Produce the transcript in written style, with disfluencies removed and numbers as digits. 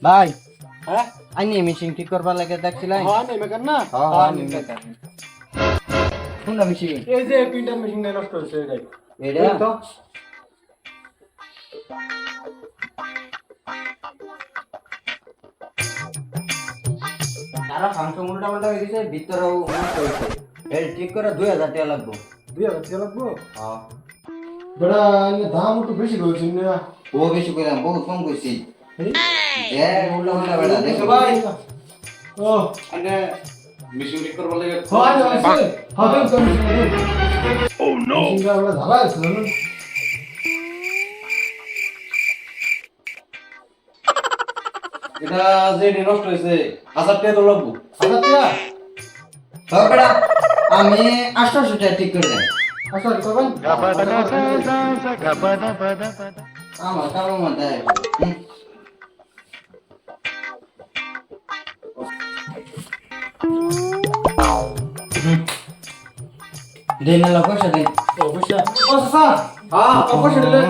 ভাই হ্যাঁ আইনি মেশিন ঠিক করবার লাগে দেখছিলাম। হ্যাঁ নেই মেকার না হ্যাঁ মেকার কোনটা মেশিন? এই যে প্রিন্টার মেশিনটা নষ্ট হয়েছে এটাই এটা এই তো সারা ফাংশন উল্টা পাল্টা হয়ে গেছে, ভিতরেও নষ্ট হয়েছে। এর ঠিক করে 2000 টাকা লাগবে। 2000 টাকা লাগবো হ্যাঁ বড়া দাম একটু বেশি বলছেন না ও বেশি কইলাম, বহুত কম কইছি। এই এ উল্টা পাল্টা বেড়া দেখো ভাই ও আগে মেশিন ঠিক করবার লাগে হয় আছে হবে তো ও নো মেশিনটা বড় ঝালা আছে না এটা যে নষ্ট হয়েছে 1000 টাকা তো লাগবো। আচ্ছা তিয়া হ্যাঁ বেড়া, আমি 800 টাকা ঠিক করে দেন। আচ্ছা করবেন আমার কারো মধ্যে দেন না পয়সা দেন। অবশ্যই ও স্যার হ্যাঁ অবশ্যই দিলে